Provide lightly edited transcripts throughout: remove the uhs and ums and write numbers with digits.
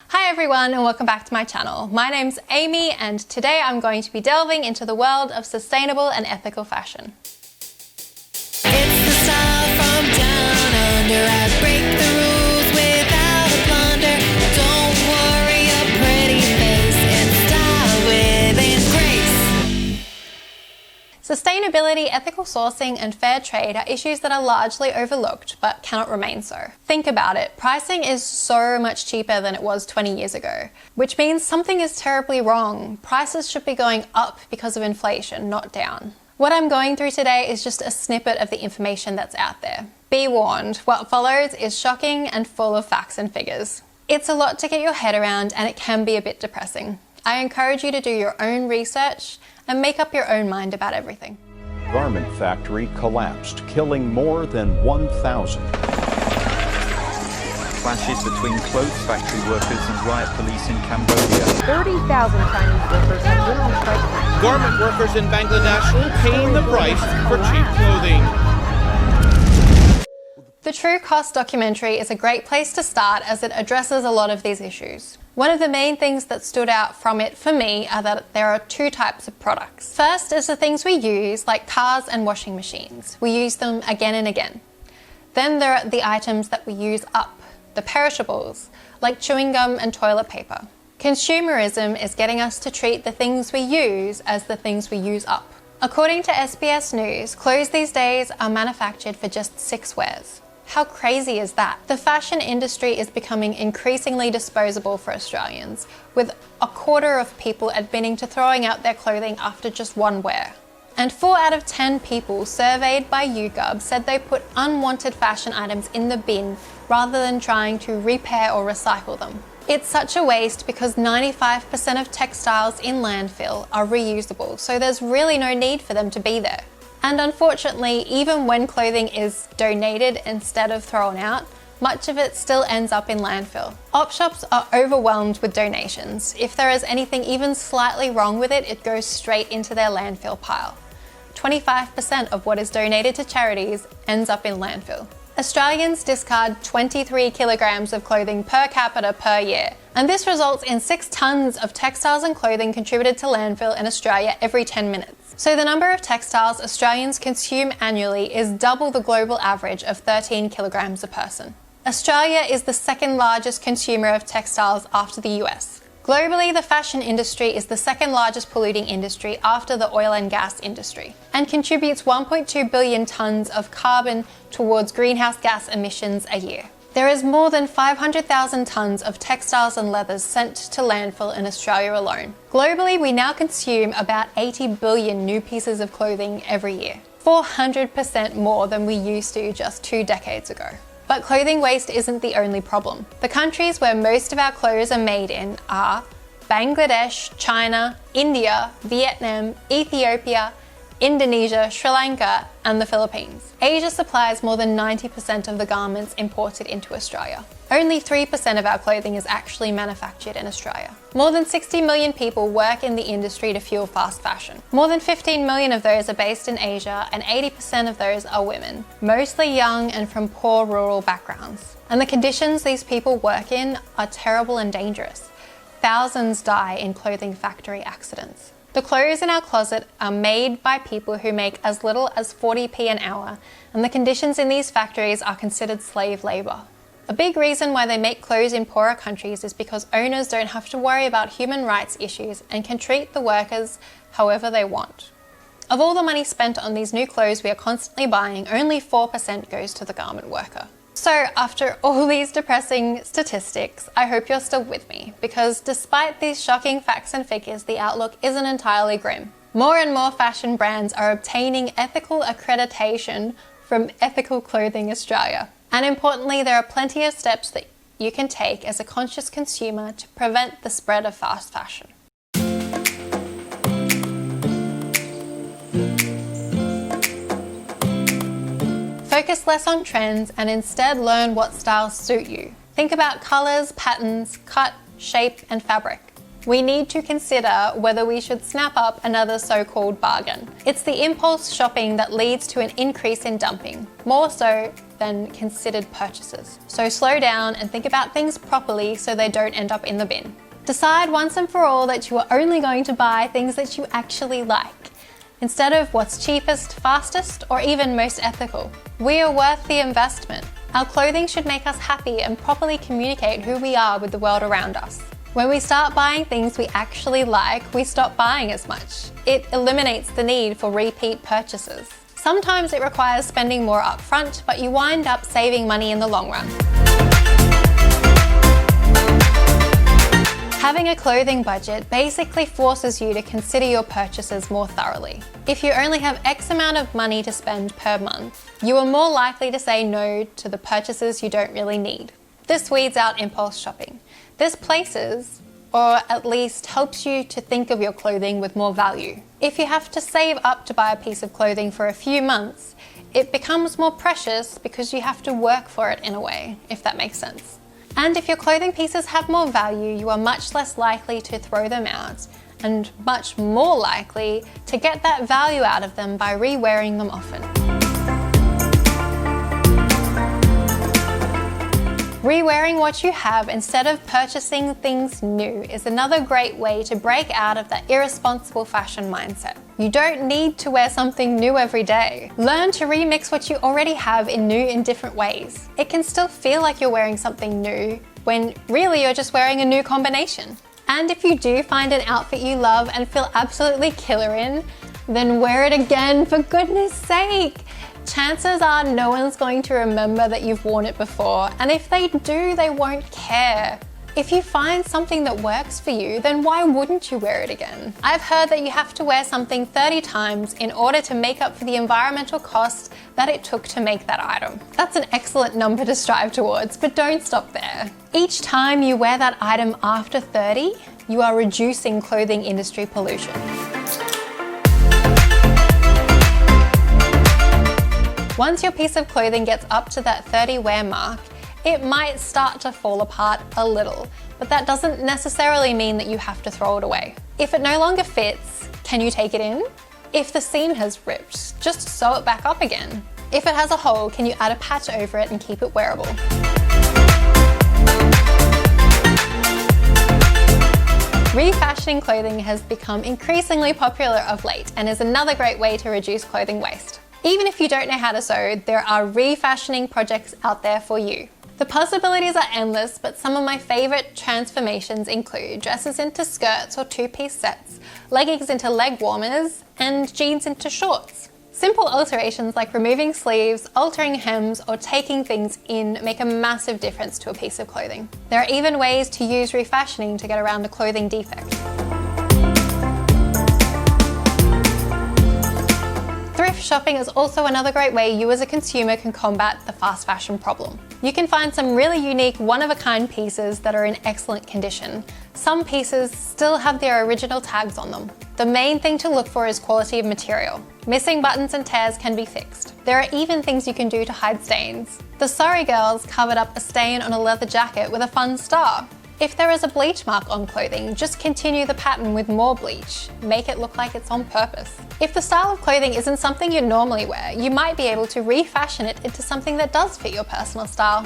Hi everyone and welcome back to my channel. My name's Amy and today I'm going to be delving into the world of sustainable and ethical fashion. It's the style from down under. I break the rules without a blunder. Don't worry, a pretty face and style within grace. Sustainability, ethical sourcing and fair trade are issues that are largely overlooked but cannot remain so. Think about it, pricing is so much cheaper than it was 20 years ago, which means something is terribly wrong. Prices should be going up because of inflation, not down. What I'm going through today is just a snippet of the information that's out there. Be warned, what follows is shocking and full of facts and figures. It's a lot to get your head around and it can be a bit depressing. I encourage you to do your own research and make up your own mind about everything. Garment factory collapsed, killing more than 1,000. Clashes between clothes factory workers and riot police in Cambodia. 30,000 Chinese workers have literally striked. Garment workers in Bangladesh paying the price for cheap clothing. The True Cost documentary is a great place to start as it addresses a lot of these issues. One of the main things that stood out from it for me are that there are two types of products. First is the things we use, like cars and washing machines. We use them again and again. Then there are the items that we use up, the perishables, like chewing gum and toilet paper. Consumerism is getting us to treat the things we use as the things we use up. According to SBS News, clothes these days are manufactured for just 6 wears. How crazy is that? The fashion industry is becoming increasingly disposable for Australians, with a quarter of people admitting to throwing out their clothing after just 1 wear. And 4 out of 10 people surveyed by LiQWYD said they put unwanted fashion items in the bin rather than trying to repair or recycle them. It's such a waste because 95% of textiles in landfill are reusable, so there's really no need for them to be there. And unfortunately, even when clothing is donated instead of thrown out, much of it still ends up in landfill. Op shops are overwhelmed with donations. If there is anything even slightly wrong with it, it goes straight into their landfill pile. 25% of what is donated to charities ends up in landfill. Australians discard 23 kilograms of clothing per capita per year, and this results in 6 tons of textiles and clothing contributed to landfill in Australia every 10 minutes. So the number of textiles Australians consume annually is double the global average of 13 kilograms a person. Australia is the second largest consumer of textiles after the US. Globally, the fashion industry is the second largest polluting industry after the oil and gas industry and contributes 1.2 billion tonnes of carbon towards greenhouse gas emissions a year. There is more than 500,000 tonnes of textiles and leathers sent to landfill in Australia alone. Globally, we now consume about 80 billion new pieces of clothing every year, 400% more than we used to just 2 decades ago. But clothing waste isn't the only problem. The countries where most of our clothes are made in are Bangladesh, China, India, Vietnam, Ethiopia, Indonesia, Sri Lanka, and the Philippines. Asia supplies more than 90% of the garments imported into Australia. Only 3% of our clothing is actually manufactured in Australia. More than 60 million people work in the industry to fuel fast fashion. More than 15 million of those are based in Asia, and 80% of those are women, mostly young and from poor rural backgrounds. And the conditions these people work in are terrible and dangerous. Thousands die in clothing factory accidents. The clothes in our closet are made by people who make as little as 40p an hour, and the conditions in these factories are considered slave labour. A big reason why they make clothes in poorer countries is because owners don't have to worry about human rights issues and can treat the workers however they want. Of all the money spent on these new clothes we are constantly buying, only 4% goes to the garment worker. So after all these depressing statistics, I hope you're still with me, because despite these shocking facts and figures, the outlook isn't entirely grim. More and more fashion brands are obtaining ethical accreditation from Ethical Clothing Australia. And importantly, there are plenty of steps that you can take as a conscious consumer to prevent the spread of fast fashion. Focus less on trends and instead learn what styles suit you. Think about colours, patterns, cut, shape and fabric. We need to consider whether we should snap up another so-called bargain. It's the impulse shopping that leads to an increase in dumping, more so than considered purchases. So slow down and think about things properly so they don't end up in the bin. Decide once and for all that you are only going to buy things that you actually like, instead of what's cheapest, fastest, or even most ethical. We are worth the investment. Our clothing should make us happy and properly communicate who we are with the world around us. When we start buying things we actually like, we stop buying as much. It eliminates the need for repeat purchases. Sometimes it requires spending more upfront, but you wind up saving money in the long run. Having a clothing budget basically forces you to consider your purchases more thoroughly. If you only have X amount of money to spend per month, you are more likely to say no to the purchases you don't really need. This weeds out impulse shopping. This places, or at least helps you to think of your clothing with more value. If you have to save up to buy a piece of clothing for a few months, it becomes more precious because you have to work for it in a way, if that makes sense. And if your clothing pieces have more value, you are much less likely to throw them out and much more likely to get that value out of them by re-wearing them often. Re-wearing what you have instead of purchasing things new is another great way to break out of that irresponsible fashion mindset. You don't need to wear something new every day. Learn to remix what you already have in different ways. It can still feel like you're wearing something new when really you're just wearing a new combination. And if you do find an outfit you love and feel absolutely killer in, then wear it again, for goodness sake. Chances are no one's going to remember that you've worn it before, and if they do, they won't care. If you find something that works for you, then why wouldn't you wear it again? I've heard that you have to wear something 30 times in order to make up for the environmental cost that it took to make that item. That's an excellent number to strive towards, but don't stop there. Each time you wear that item after 30, you are reducing clothing industry pollution. Once your piece of clothing gets up to that 30 wear mark, it might start to fall apart a little, but that doesn't necessarily mean that you have to throw it away. If it no longer fits, can you take it in? If the seam has ripped, just sew it back up again. If it has a hole, can you add a patch over it and keep it wearable? Refashioning clothing has become increasingly popular of late and is another great way to reduce clothing waste. Even if you don't know how to sew, there are refashioning projects out there for you. The possibilities are endless, but some of my favourite transformations include dresses into skirts or two-piece sets, leggings into leg warmers, and jeans into shorts. Simple alterations like removing sleeves, altering hems, or taking things in make a massive difference to a piece of clothing. There are even ways to use refashioning to get around a clothing defect. Thrift shopping is also another great way you as a consumer can combat the fast fashion problem. You can find some really unique, one-of-a-kind pieces that are in excellent condition. Some pieces still have their original tags on them. The main thing to look for is quality of material. Missing buttons and tears can be fixed. There are even things you can do to hide stains. The Sorry Girls covered up a stain on a leather jacket with a fun star. If there is a bleach mark on clothing, just continue the pattern with more bleach. Make it look like it's on purpose. If the style of clothing isn't something you normally wear, you might be able to refashion it into something that does fit your personal style.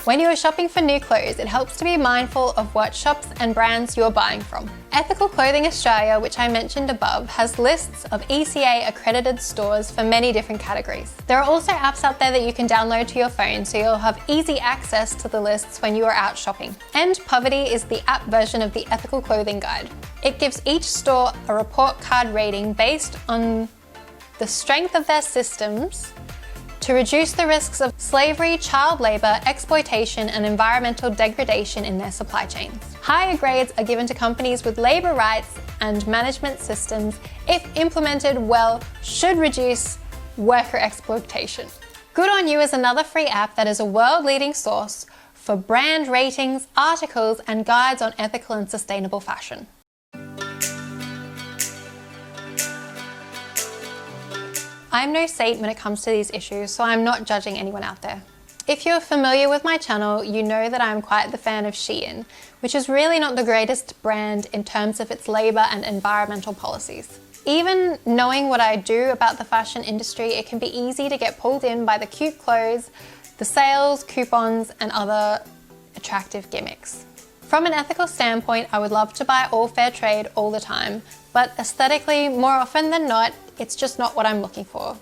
When you are shopping for new clothes, it helps to be mindful of what shops and brands you are buying from. Ethical Clothing Australia, which I mentioned above, has lists of ECA accredited stores for many different categories. There are also apps out there that you can download to your phone, so you'll have easy access to the lists when you are out shopping. End Poverty is the app version of the Ethical Clothing Guide. It gives each store a report card rating based on the strength of their systems to reduce the risks of slavery, child labour, exploitation and environmental degradation in their supply chains. Higher grades are given to companies with labour rights and management systems, if implemented well, should reduce worker exploitation. Good On You is another free app that is a world-leading source for brand ratings, articles and guides on ethical and sustainable fashion. I'm no saint when it comes to these issues, so I'm not judging anyone out there. If you're familiar with my channel, you know that I'm quite the fan of Shein, which is really not the greatest brand in terms of its labour and environmental policies. Even knowing what I do about the fashion industry, it can be easy to get pulled in by the cute clothes, the sales, coupons, and other attractive gimmicks. From an ethical standpoint, I would love to buy all fair trade all the time, but aesthetically, more often than not, it's just not what I'm looking for.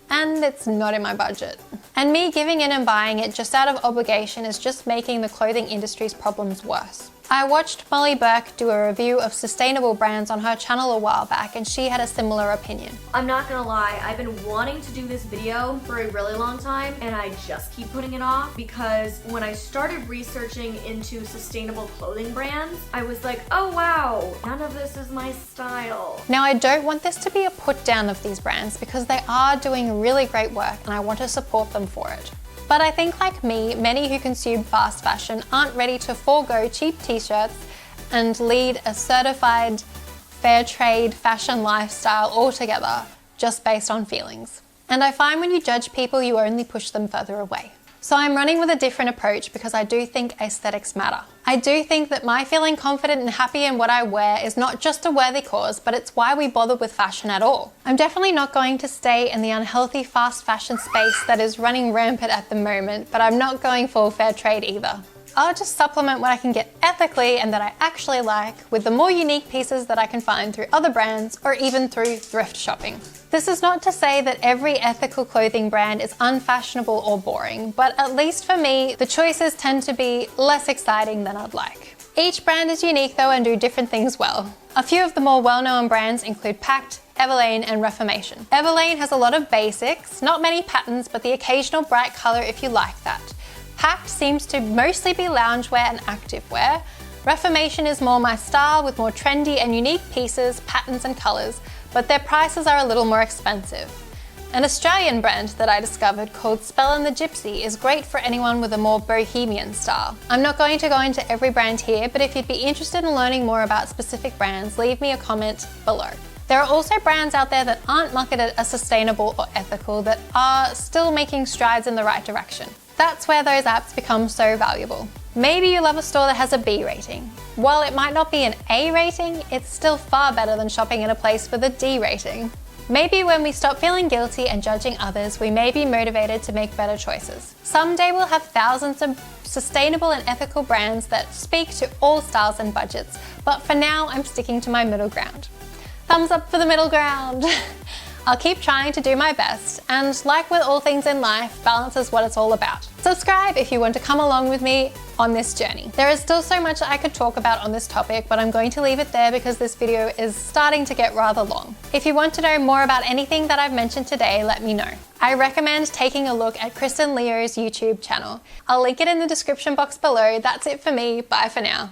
And it's not in my budget. And me giving in and buying it just out of obligation is just making the clothing industry's problems worse. I watched Molly Burke do a review of sustainable brands on her channel a while back, and she had a similar opinion. I'm not gonna lie, I've been wanting to do this video for a really long time, and I just keep putting it off because when I started researching into sustainable clothing brands, I was like, oh wow, none of this is my style. Now, I don't want this to be a put down of these brands because they are doing really great work and I want to support them for it. But I think, like me, many who consume fast fashion aren't ready to forego cheap t-shirts and lead a certified fair trade fashion lifestyle altogether just based on feelings. And I find when you judge people, you only push them further away. So I'm running with a different approach because I do think aesthetics matter. I do think that my feeling confident and happy in what I wear is not just a worthy cause, but it's why we bother with fashion at all. I'm definitely not going to stay in the unhealthy fast fashion space that is running rampant at the moment, but I'm not going full fair trade either. I'll just supplement what I can get ethically and that I actually like with the more unique pieces that I can find through other brands or even through thrift shopping. This is not to say that every ethical clothing brand is unfashionable or boring, but at least for me, the choices tend to be less exciting than I'd like. Each brand is unique though and do different things well. A few of the more well-known brands include Pact, Everlane, and Reformation. Everlane has a lot of basics, not many patterns, but the occasional bright color if you like that. Pact seems to mostly be loungewear and activewear. Reformation is more my style with more trendy and unique pieces, patterns and colours, but their prices are a little more expensive. An Australian brand that I discovered called Spell and the Gypsy is great for anyone with a more bohemian style. I'm not going to go into every brand here, but if you'd be interested in learning more about specific brands, leave me a comment below. There are also brands out there that aren't marketed as sustainable or ethical that are still making strides in the right direction. That's where those apps become so valuable. Maybe you love a store that has a B rating. While it might not be an A rating, it's still far better than shopping in a place with a D rating. Maybe when we stop feeling guilty and judging others, we may be motivated to make better choices. Someday we'll have thousands of sustainable and ethical brands that speak to all styles and budgets, but for now I'm sticking to my middle ground. Thumbs up for the middle ground! I'll keep trying to do my best, and like with all things in life, balance is what it's all about. Subscribe if you want to come along with me on this journey. There is still so much I could talk about on this topic, but I'm going to leave it there because this video is starting to get rather long. If you want to know more about anything that I've mentioned today, let me know. I recommend taking a look at Kristen Leo's YouTube channel. I'll link it in the description box below. That's it for me. Bye for now.